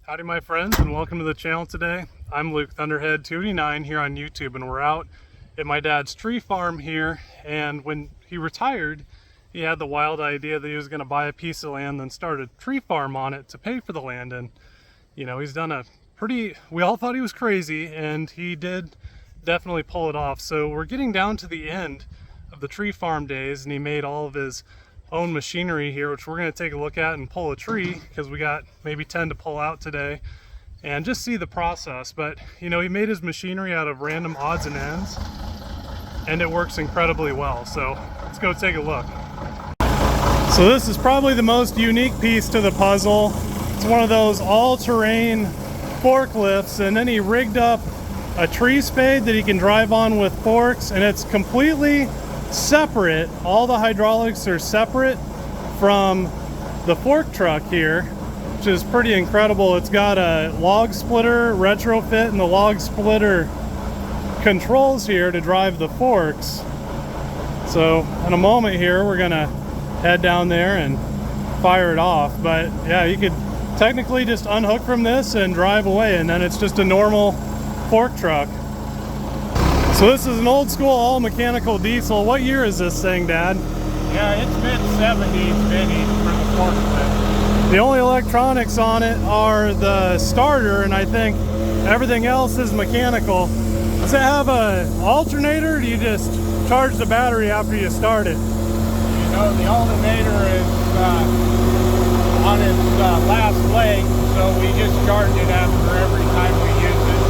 Howdy my friends, and welcome to the channel today. I'm Luke Thunderhead289 here on YouTube, and we're out at my dad's tree farm here. And when he retired, he had the wild idea that he was going to buy a piece of land and start a tree farm on it to pay for the land. And you know, he's done a pretty, we all thought he was crazy, and he did definitely pull it off. So we're getting down to the end of the tree farm days, and he made all of his own machinery here, which we're going to take a look at and pull a tree, because we got maybe 10 to pull out today, and just see the process. But you know, he made his machinery out of random odds and ends, and it works incredibly well. So let's go take a look. So this is probably the most unique piece to the puzzle. It's one of those all-terrain forklifts, and then he rigged up a tree spade that he can drive on with forks, and it's completely separate. All the hydraulics are separate from the fork truck here, which is pretty incredible. It's got a log splitter retrofit, and the log splitter controls here to drive the forks. So in a moment here, we're gonna head down there and fire it off. But yeah, you could technically just unhook from this and drive away, and then it's just a normal fork truck. So this is an old school all mechanical diesel. What year is this thing, Dad? Yeah, it's mid-70s vintage for the forklift. The only electronics on it are the starter, and I think everything else is mechanical. Does it have an alternator, or do you just charge the battery after you start it? You know, the alternator is on its last leg, so we just charge it after every time we use it.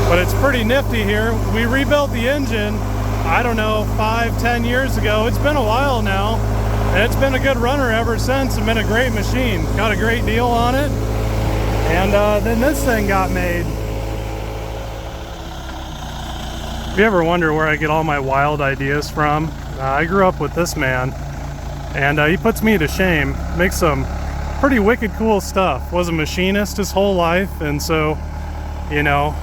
But it's pretty nifty here. We rebuilt the engine, I don't know, 5-10 years ago. It's been a while now, and it's been a good runner ever since. It's been a great machine. Got a great deal on it, and then this thing got made. If you ever wonder where I get all my wild ideas from, I grew up with this man, and he puts me to shame. Makes some pretty wicked cool stuff. Was a machinist his whole life, and so, you know,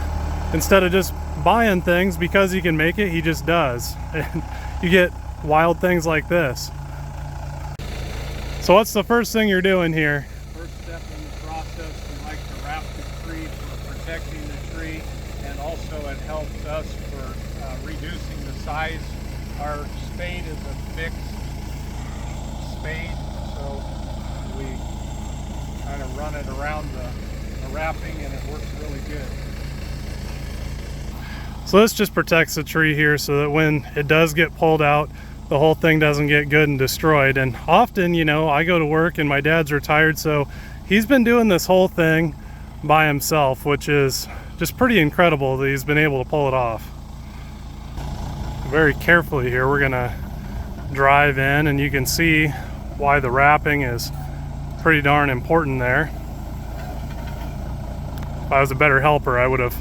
instead of just buying things because he can make it, he just does. And you get wild things like this. So what's the first thing you're doing here? First step in the process, we like to wrap the tree for protecting the tree, and also it helps us for reducing the size. Our spade is a fixed spade, so we kind of run it around the wrapping, and it works really good. So this just protects the tree here so that when it does get pulled out, the whole thing doesn't get good and destroyed. And often, you know, I go to work and my dad's retired, so he's been doing this whole thing by himself, which is just pretty incredible that he's been able to pull it off. Very carefully here, we're gonna drive in, and you can see why the wrapping is pretty darn important there. If I was a better helper, I would have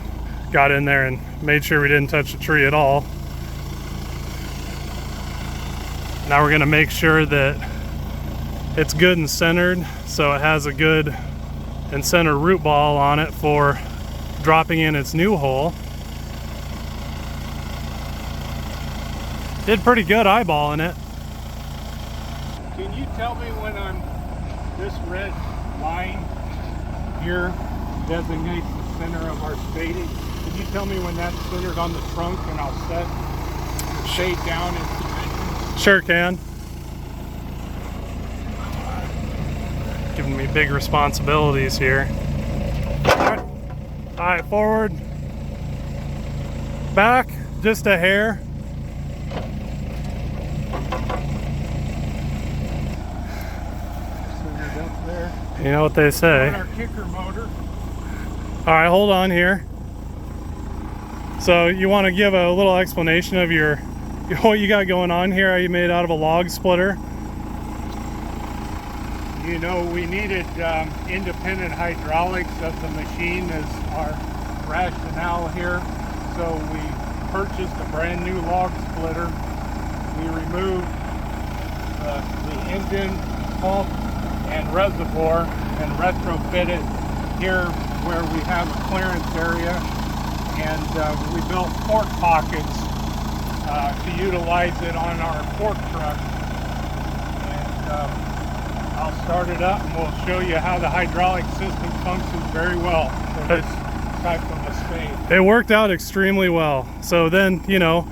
got in there and made sure we didn't touch the tree at all. Now we're going to make sure that it's good and centered, so it has a good and centered root ball on it for dropping in its new hole. Did pretty good eyeballing it. Can you tell me when this red line here designates the center of our spading? Can you tell me when that's centered on the trunk, and I'll set the shade down in position? Sure can. Giving me big responsibilities here. All right, forward. Back, just a hair. Centered up there. You know what they say. On our kicker motor. All right, hold on here. So you want to give a little explanation of what you got going on here? How you made out of a log splitter? You know, we needed independent hydraulics of the machine as our rationale here. So we purchased a brand new log splitter. We removed the engine, pump, and reservoir, and retrofit it here where we have a clearance area. And we built fork pockets to utilize it on our fork truck. And I'll start it up and we'll show you how the hydraulic system functions very well for this type of a spade. It worked out extremely well. So then, you know,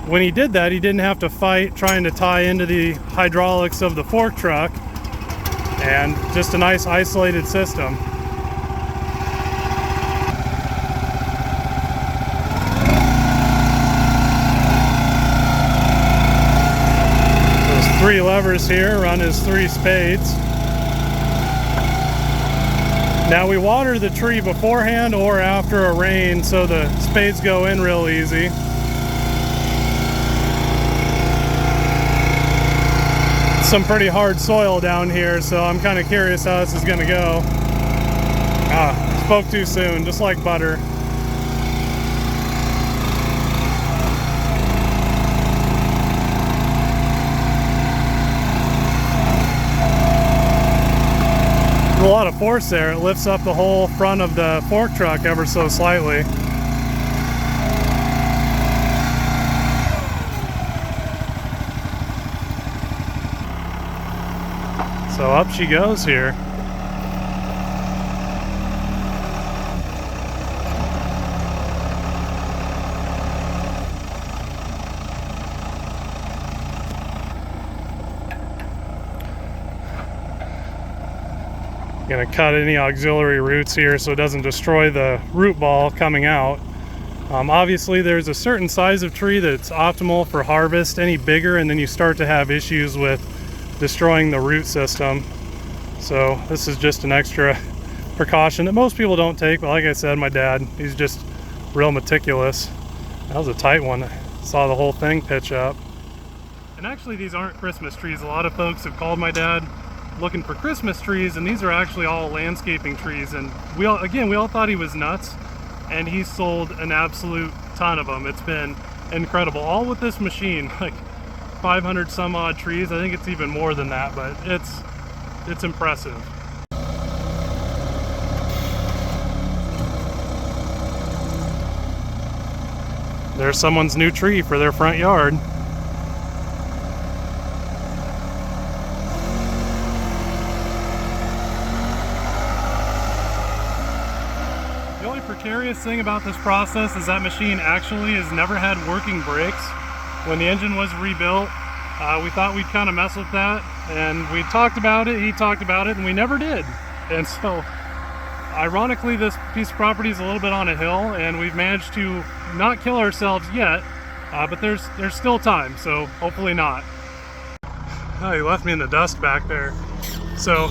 when he did that, he didn't have to fight trying to tie into the hydraulics of the fork truck, and just a nice isolated system. Those 3 levers here run his 3 spades. Now we water the tree beforehand or after a rain so the spades go in real easy. Some pretty hard soil down here, so I'm kind of curious how this is going to go. Spoke too soon, just like butter. A lot of force there. It lifts up the whole front of the fork truck ever so slightly. So up she goes here. Gonna cut any auxiliary roots here so it doesn't destroy the root ball coming out. Obviously there's a certain size of tree that's optimal for harvest. Any bigger and then you start to have issues with destroying the root system. So this is just an extra precaution that most people don't take, but like I said, my dad, he's just real meticulous. That was a tight one. I saw the whole thing pitch up. And actually these aren't Christmas trees. A lot of folks have called my dad looking for Christmas trees, and these are actually all landscaping trees, and we all thought he was nuts, and he sold an absolute ton of them. It's been incredible, all with this machine, like 500 some odd trees. I think it's even more than that, but it's impressive. There's someone's new tree for their front yard. The only precarious thing about this process is that machine actually has never had working brakes. When the engine was rebuilt, we thought we'd kind of mess with that, and we talked about it, he talked about it, and we never did. And so, ironically, this piece of property is a little bit on a hill, and we've managed to not kill ourselves yet, but there's still time, so hopefully not. Oh, he left me in the dust back there. So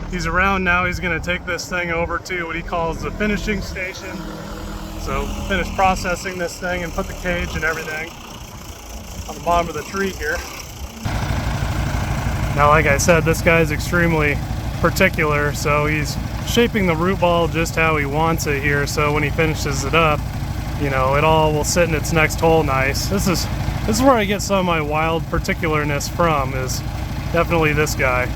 he's around now. He's going to take this thing over to what he calls the finishing station. So finish processing this thing and put the cage and everything on the bottom of the tree here. Now, like I said, this guy's extremely particular, so he's shaping the root ball just how he wants it here, so when he finishes it up, you know, it all will sit in its next hole nice. This is where I get some of my wild particularness from, is definitely this guy.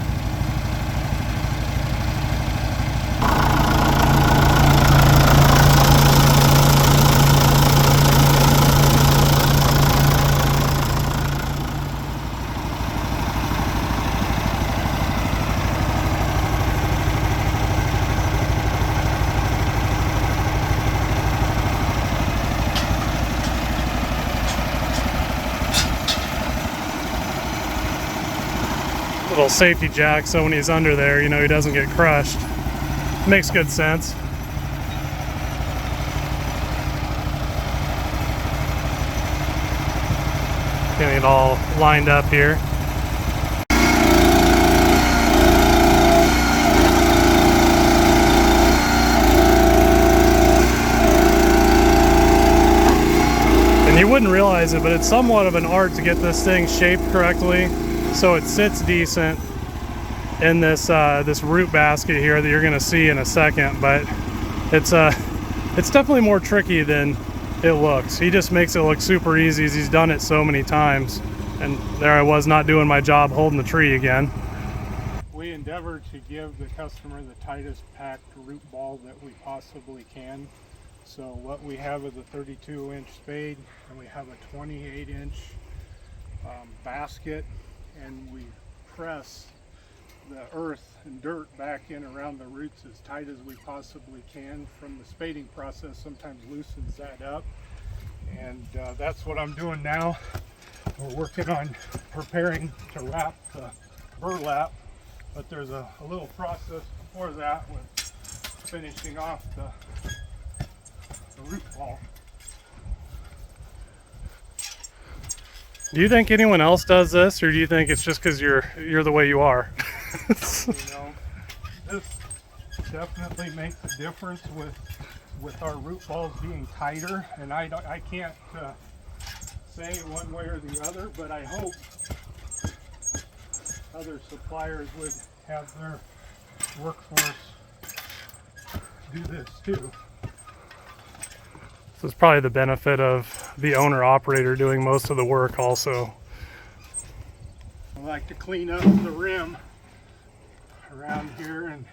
Little safety jack so when he's under there, you know, he doesn't get crushed. Makes good sense. Getting it all lined up here. And you wouldn't realize it, but it's somewhat of an art to get this thing shaped correctly so it sits decent in this this root basket here that you're going to see in a second. But it's definitely more tricky than it looks. He just makes it look super easy as he's done it so many times. And there I was, not doing my job holding the tree again. We endeavor to give the customer the tightest packed root ball that we possibly can. So what we have is a 32-inch spade, and we have a 28-inch basket, and we press the earth and dirt back in around the roots as tight as we possibly can. From the spading process sometimes loosens that up, and that's what I'm doing now. We're working on preparing to wrap the burlap, but there's a little process before that with finishing off the root ball. Do you think anyone else does this, or do you think it's just because you're the way you are? You know, this definitely makes a difference with our root balls being tighter, and I can't say one way or the other, but I hope other suppliers would have their workforce do this too. So it's probably the benefit of the owner-operator doing most of the work also. I like to clean up the rim around here and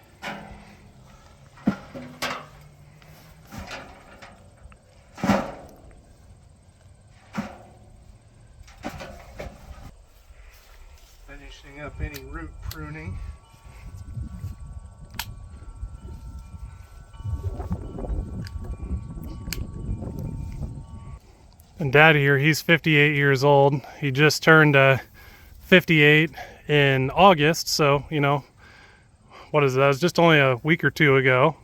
finishing up any root pruning. And Daddy here, he's 58 years old. He just turned 58 in August, so, you know, what is that? It was just only a week or two ago.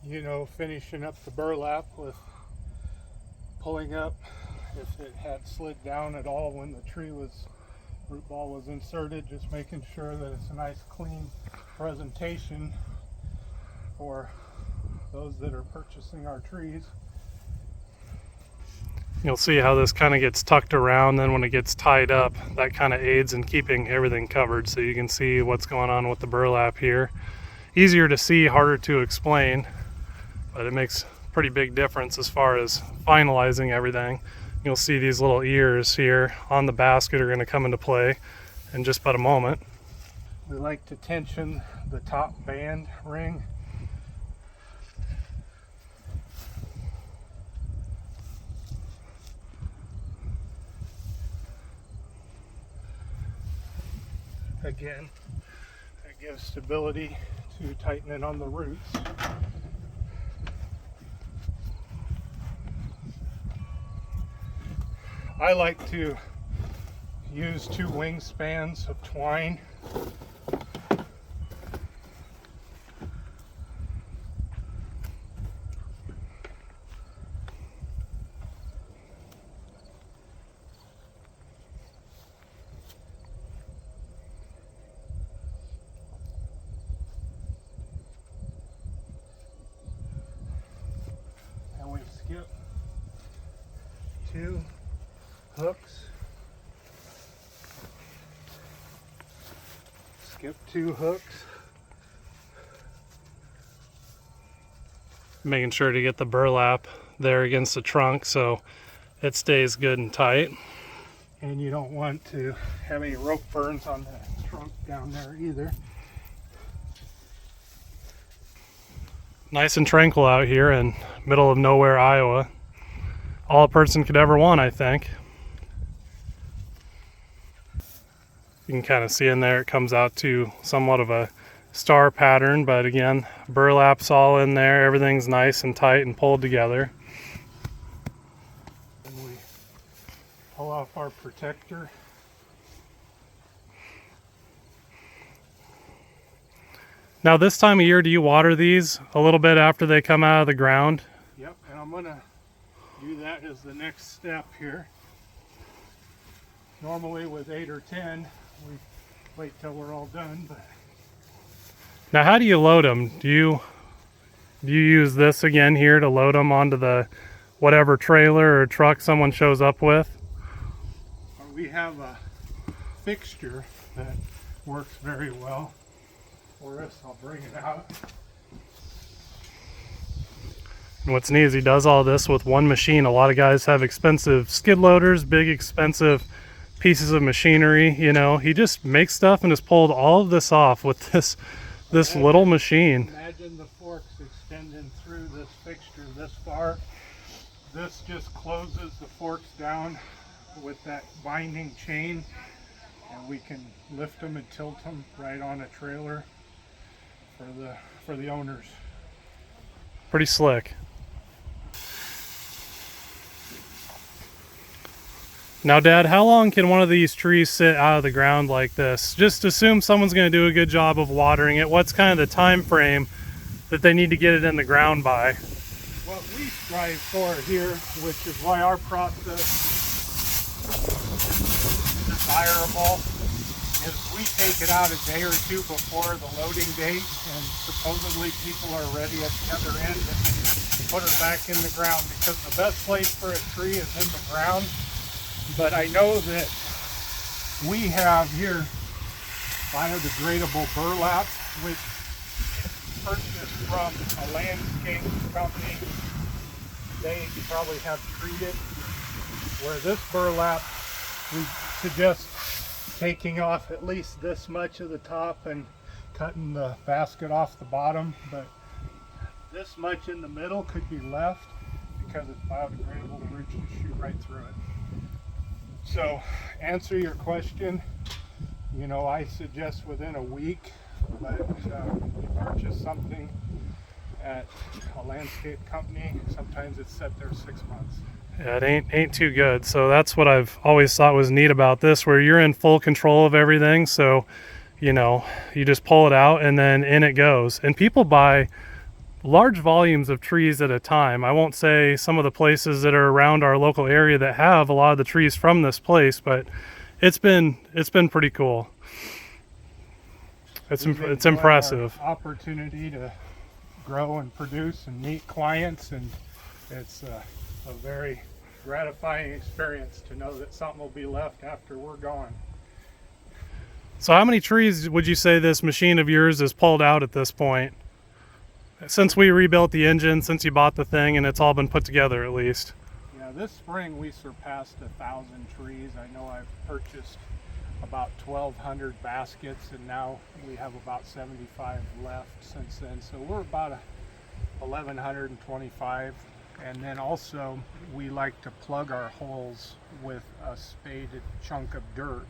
You know, finishing up the burlap with pulling up if it had slid down at all when the root ball was inserted, just making sure that it's a nice clean presentation for those that are purchasing our trees. You'll see how this kind of gets tucked around, then when it gets tied up, that kind of aids in keeping everything covered, so you can see what's going on with the burlap here. Easier to see, harder to explain, but it makes a pretty big difference as far as finalizing everything. You'll see these little ears here on the basket are going to come into play in just about a moment. We like to tension the top band ring. Again, that gives stability to tighten it on the roots. I like to use 2 wingspans of twine. And we skip 2 hooks. Skip 2 hooks. Making sure to get the burlap there against the trunk so it stays good and tight. And you don't want to have any rope burns on the trunk down there either. Nice and tranquil out here in middle of nowhere, Iowa. All a person could ever want, I think. You can kind of see in there it comes out to somewhat of a star pattern, but again, burlap's all in there. Everything's nice and tight and pulled together. And we pull off our protector. Now this time of year, do you water these a little bit after they come out of the ground? Yep, and I'm gonna do that as the next step here. Normally with 8 or 10, we wait till we're all done, but Now how do you load them? Do you use this again here to load them onto the whatever trailer or truck someone shows up with? we have a fixture that works very well for us. I'll bring it out. And what's neat is he does all this with one machine. A lot of guys have expensive skid loaders, big expensive pieces of machinery, you know. He just makes stuff and has pulled all of this off with this little machine. Imagine the forks extending through this fixture this far. This just closes the forks down with that binding chain, and we can lift them and tilt them right on a trailer for the owners. Pretty slick. Now, Dad, how long can one of these trees sit out of the ground like this? Just assume someone's going to do a good job of watering it. What's kind of the time frame that they need to get it in the ground by? What we strive for here, which is why our process is desirable, is we take it out a day or two before the loading date, and supposedly people are ready at the other end and put it back in the ground, because the best place for a tree is in the ground. But I know that we have here biodegradable burlap, which is purchased from a landscape company. They probably have treated, where this burlap, we suggest taking off at least this much of the top and cutting the basket off the bottom, but this much in the middle could be left because it's biodegradable. The roots just shoot right through it. So, answer your question, you know, I suggest within a week, but you purchase something at a landscape company, sometimes it's set there 6 months. Yeah, it ain't too good. So that's what I've always thought was neat about this, where you're in full control of everything. So, you know, you just pull it out and then in it goes. And people buy large volumes of trees at a time. I won't say some of the places that are around our local area that have a lot of the trees from this place, but it's been pretty cool. It's impressive. Opportunity to grow and produce and meet clients, and it's a very gratifying experience to know that something will be left after we're gone. So how many trees would you say this machine of yours has pulled out at this point? Since we rebuilt the engine, since you bought the thing, and it's all been put together at least. Yeah, this spring we surpassed 1,000 trees. I know I've purchased about 1,200 baskets, and now we have about 75 left since then. So we're about 1,125. And then also we like to plug our holes with a spaded chunk of dirt,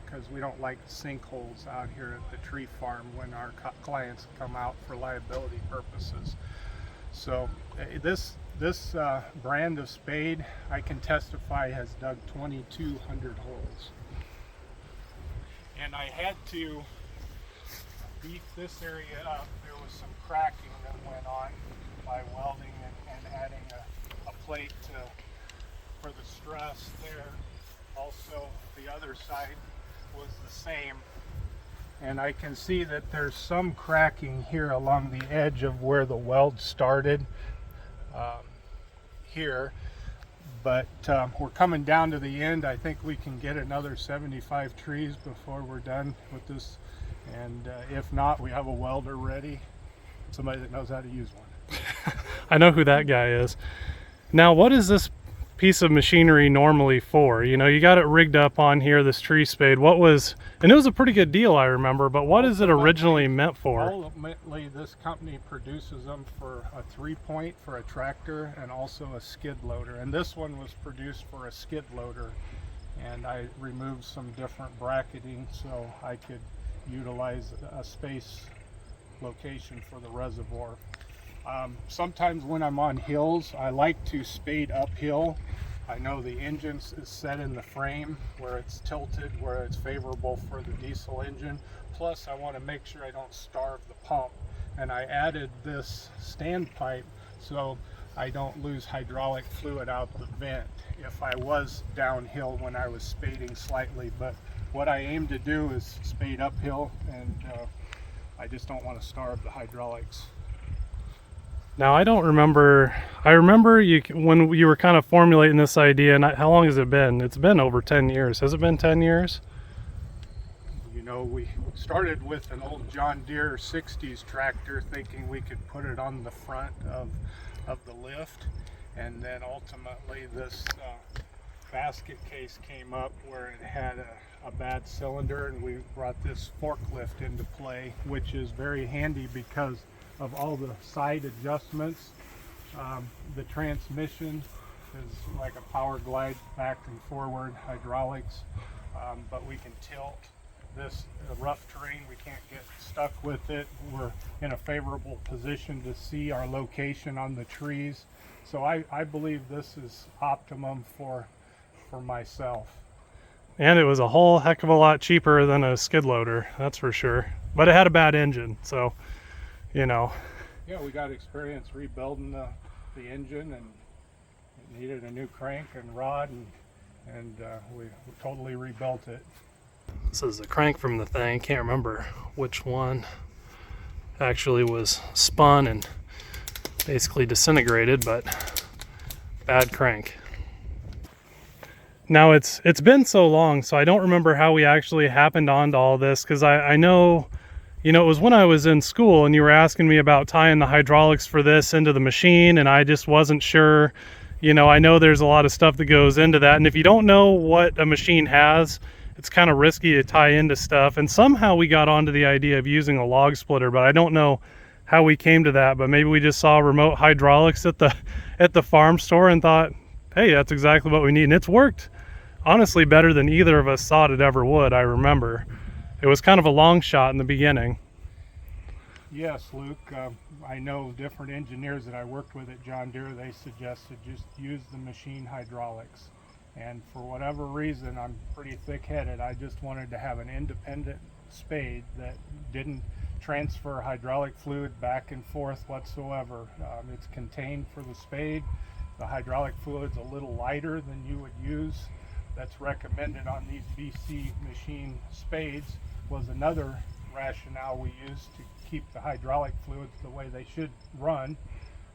because we don't like sinkholes out here at the tree farm when our clients come out for liability purposes. So this brand of spade, I can testify, has dug 2,200 holes. And I had to beef this area up. There was some cracking that went on by welding and adding a plate for the stress there. Also, the other side was the same, and I can see that there's some cracking here along the edge of where the weld started here, but we're coming down to the end. I think we can get another 75 trees before we're done with this, and if not, we have a welder ready, somebody that knows how to use one. I know who that guy is. Now, what is this piece of machinery normally for? You know, you got it rigged up on here, this tree spade. And it was a pretty good deal, I remember, but what is it originally meant for? Ultimately, this company produces them for a 3-point for a tractor and also a skid loader. And this one was produced for a skid loader. And I removed some different bracketing so I could utilize a space location for the reservoir. Sometimes when I'm on hills, I like to spade uphill. I know the engine is set in the frame where it's tilted, where it's favorable for the diesel engine. Plus, I want to make sure I don't starve the pump. And I added this standpipe so I don't lose hydraulic fluid out the vent if I was downhill when I was spading slightly. But what I aim to do is spade uphill, and I just don't want to starve the hydraulics. Now, I remember when you were kind of formulating this idea, and how long has it been? It's been over 10 years. Has it been 10 years? You know, we started with an old John Deere 60s tractor, thinking we could put it on the front of the lift, and then ultimately this basket case came up where it had a bad cylinder, and we brought this forklift into play, which is very handy because of all the side adjustments. The transmission is like a power glide back and forward hydraulics. but we can tilt this rough terrain. We can't get stuck with it. We're in a favorable position to see our location on the trees. So I believe this is optimum for myself. And it was a whole heck of a lot cheaper than a skid loader, that's for sure. But it had a bad engine, so, you know. Yeah, we got experience rebuilding the engine, and it needed a new crank and rod, and we totally rebuilt it. This is the crank from the thing. Can't remember which one actually was spun and basically disintegrated, but bad crank. Now it's been so long, so I don't remember how we actually happened onto all this, because I know, you know, it was when I was in school and you were asking me about tying the hydraulics for this into the machine, and I just wasn't sure. You know, I know there's a lot of stuff that goes into that, and if you don't know what a machine has, it's kind of risky to tie into stuff. And somehow we got onto the idea of using a log splitter, but I don't know how we came to that. But maybe we just saw remote hydraulics at the farm store and thought, hey, that's exactly what we need. And it's worked honestly better than either of us thought it ever would. I remember it was kind of a long shot in the beginning. Yes, Luke, I know different engineers that I worked with at John Deere, they suggested just use the machine hydraulics. And for whatever reason, I'm pretty thick-headed. I just wanted to have an independent spade that didn't transfer hydraulic fluid back and forth whatsoever. It's contained for the spade. The hydraulic fluid's a little lighter than you would use. That's recommended on these BC machine spades, was another rationale we used to keep the hydraulic fluids the way they should run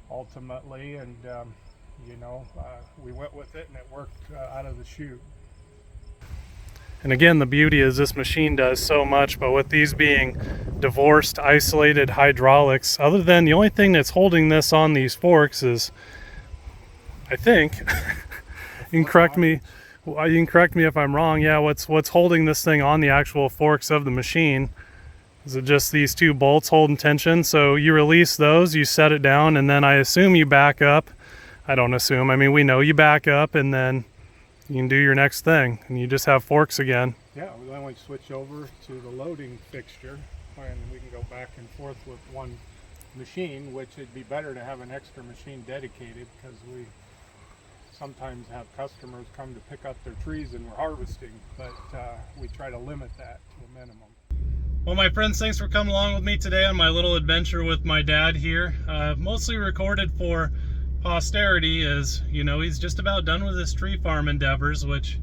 ultimately. And you know, we went with it and it worked out of the chute. And again, the beauty is this machine does so much, but with these being divorced, isolated hydraulics, other than the only thing that's holding this on these forks is, I think, you can correct me if I'm wrong. Yeah, what's holding this thing on the actual forks of the machine? Is it just these two bolts holding tension? So you release those, you set it down, and then I assume you back up. I don't assume, I mean, we know you back up and then you can do your next thing and you just have forks again. Yeah, we only switch over to the loading fixture and we can go back and forth with one machine, which it'd be better to have an extra machine dedicated, because we sometimes have customers come to pick up their trees and we're harvesting, but we try to limit that to a minimum. Well, my friends, thanks for coming along with me today on my little adventure with my dad here. Mostly recorded for posterity, as you know, he's just about done with his tree farm endeavors, which,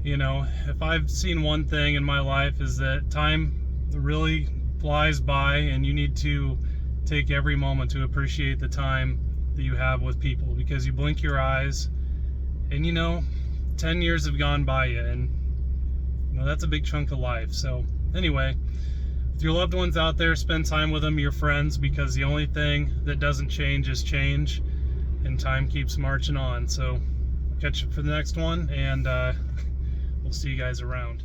you know, if I've seen one thing in my life is that time really flies by and you need to take every moment to appreciate the time that you have with people, because you blink your eyes and, you know, 10 years have gone by you, and you know, that's a big chunk of life. So anyway, with your loved ones out there, spend time with them, your friends, because the only thing that doesn't change is change, and time keeps marching on. So catch you for the next one, and we'll see you guys around.